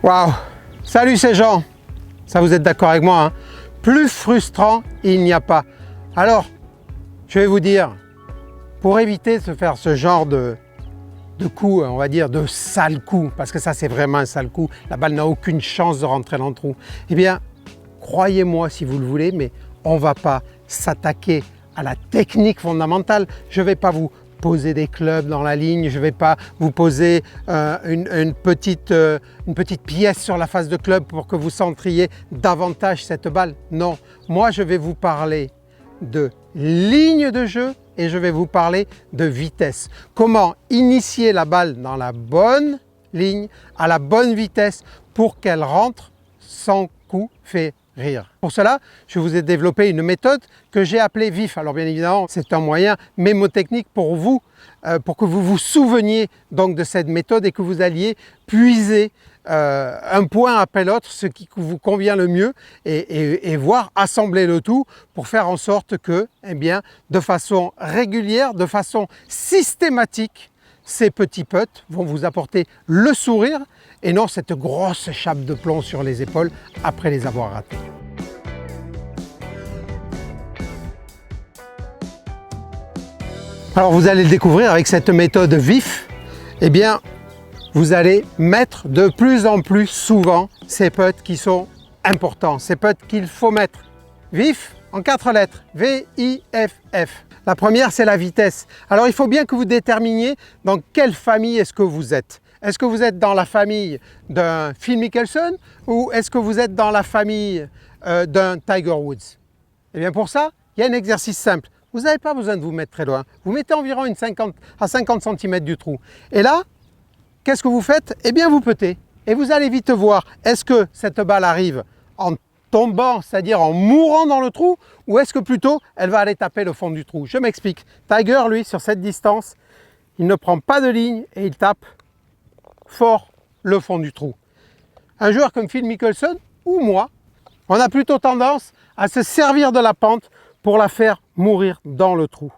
Waouh! Salut ces gens! Ça, vous êtes d'accord avec moi, hein? Plus frustrant, il n'y a pas. Alors, je vais vous dire, pour éviter de se faire ce genre de coup, on va dire de sale coup, parce que ça c'est vraiment un sale coup, la balle n'a aucune chance de rentrer dans le trou, eh bien, croyez-moi si vous le voulez, mais on ne va pas s'attaquer à la technique fondamentale. Je ne vais pas vous poser des clubs dans la ligne, je ne vais pas vous poser une petite pièce sur la face de club pour que vous centriez davantage cette balle. Non, moi je vais vous parler de ligne de jeu et je vais vous parler de vitesse. Comment initier la balle dans la bonne ligne, à la bonne vitesse pour qu'elle rentre sans coup fait rire. Pour cela, je vous ai développé une méthode que j'ai appelée VIF. Alors bien évidemment, c'est un moyen mémotechnique pour vous, pour que vous vous souveniez donc de cette méthode et que vous alliez puiser un point après l'autre, ce qui vous convient le mieux et voir assembler le tout pour faire en sorte que, eh bien, de façon régulière, de façon systématique, ces petits putts vont vous apporter le sourire et non cette grosse chape de plomb sur les épaules après les avoir ratés. Alors vous allez le découvrir avec cette méthode VIF, eh bien vous allez mettre de plus en plus souvent ces putts qui sont importants, ces putts qu'il faut mettre. VIF en 4 lettres, V-I-F-F. La première, c'est la vitesse. Alors, il faut bien que vous déterminiez dans quelle famille est-ce que vous êtes. Est-ce que vous êtes dans la famille d'un Phil Mickelson ou est-ce que vous êtes dans la famille d'un Tiger Woods? Et bien pour ça, il y a un exercice simple. Vous n'avez pas besoin de vous mettre très loin. Vous mettez environ 50 à 50 cm du trou. Et là, qu'est-ce que vous faites? Eh bien, vous puttez. Et vous allez vite voir, est-ce que cette balle arrive en tombant, c'est-à-dire en mourant dans le trou, ou est-ce que plutôt elle va aller taper le fond du trou? Je m'explique. Tiger, lui, sur cette distance, il ne prend pas de ligne et il tape fort le fond du trou. Un joueur comme Phil Mickelson ou moi, on a plutôt tendance à se servir de la pente pour la faire mourir dans le trou.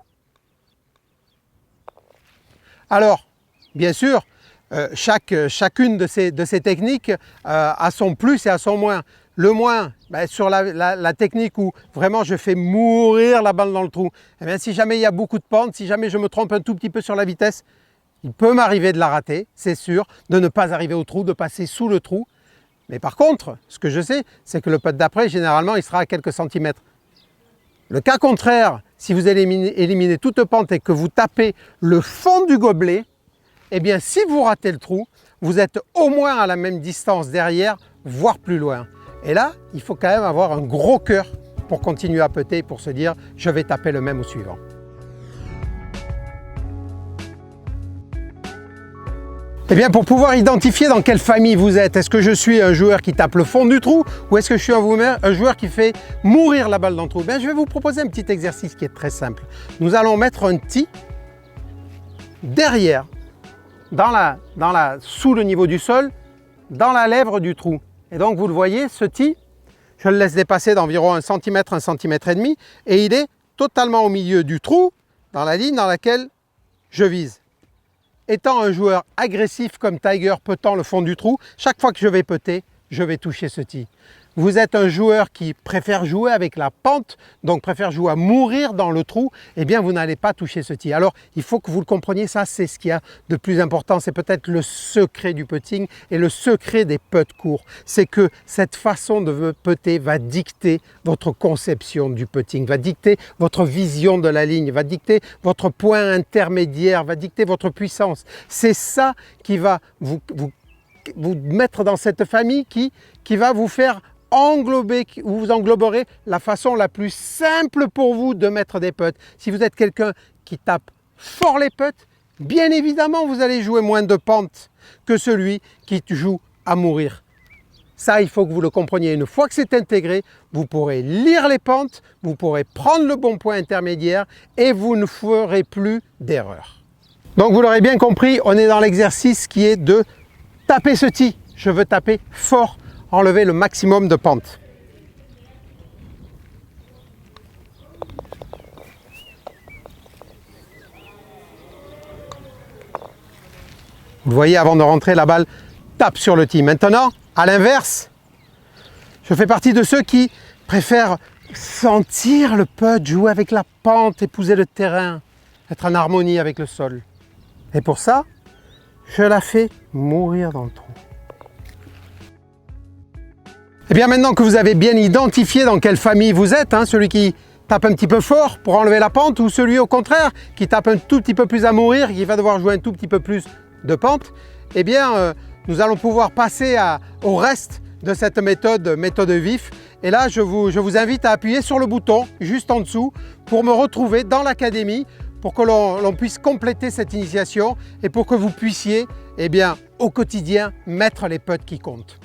Alors, bien sûr, chacune de ces techniques a son plus et a son moins. Le moins, sur la technique où vraiment je fais mourir la balle dans le trou, eh bien, si jamais il y a beaucoup de pente, si jamais je me trompe un tout petit peu sur la vitesse, il peut m'arriver de la rater, c'est sûr, de ne pas arriver au trou, de passer sous le trou. Mais par contre, ce que je sais, c'est que le putt d'après, généralement, il sera à quelques centimètres. Le cas contraire, si vous éliminez toute pente et que vous tapez le fond du gobelet, eh bien, si vous ratez le trou, vous êtes au moins à la même distance derrière, voire plus loin. Et là, il faut quand même avoir un gros cœur pour continuer à putter, pour se dire « je vais taper le même au suivant ». Eh bien, pour pouvoir identifier dans quelle famille vous êtes, est-ce que je suis un joueur qui tape le fond du trou ou est-ce que je suis un joueur qui fait mourir la balle dans le trou? Bien, je vais vous proposer un petit exercice qui est très simple. Nous allons mettre un tee derrière, sous le niveau du sol, dans la lèvre du trou. Et donc, vous le voyez, ce tee, je le laisse dépasser d'environ 1 cm, 1 cm et demi, et il est totalement au milieu du trou, dans la ligne dans laquelle je vise. Étant un joueur agressif comme Tiger, puttant le fond du trou, chaque fois que je vais putter, je vais toucher ce tee. Vous êtes un joueur qui préfère jouer avec la pente, donc préfère jouer à mourir dans le trou, eh bien vous n'allez pas toucher ce tee. Alors il faut que vous le compreniez, ça c'est ce qu'il y a de plus important, c'est peut-être le secret du putting et le secret des putts courts. C'est que cette façon de putter va dicter votre conception du putting, va dicter votre vision de la ligne, va dicter votre point intermédiaire, va dicter votre puissance. C'est ça qui va vous mettre dans cette famille qui va vous faire vous engloberez la façon la plus simple pour vous de mettre des putts. Si vous êtes quelqu'un qui tape fort les putts, bien évidemment vous allez jouer moins de pente que celui qui joue à mourir. Ça, il faut que vous le compreniez. Une fois que c'est intégré, vous pourrez lire les pentes, vous pourrez prendre le bon point intermédiaire et vous ne ferez plus d'erreur. Donc vous l'aurez bien compris, on est dans l'exercice qui est de taper ce tee. Je veux taper fort, enlever le maximum de pente. Vous voyez, avant de rentrer, la balle tape sur le tee. Maintenant, À l'inverse, je fais partie de ceux qui préfèrent sentir le putt, jouer avec la pente, épouser le terrain, être en harmonie avec le sol. Et pour ça, je la fais mourir dans le trou. Et bien maintenant que vous avez bien identifié dans quelle famille vous êtes, celui qui tape un petit peu fort pour enlever la pente ou celui au contraire qui tape un tout petit peu plus à mourir, qui va devoir jouer un tout petit peu plus de pente, eh bien nous allons pouvoir passer au reste de cette méthode vif. Et là, je vous invite à appuyer sur le bouton juste en dessous pour me retrouver dans l'académie, pour que l'on puisse compléter cette initiation et pour que vous puissiez, eh bien, au quotidien, mettre les putts qui comptent.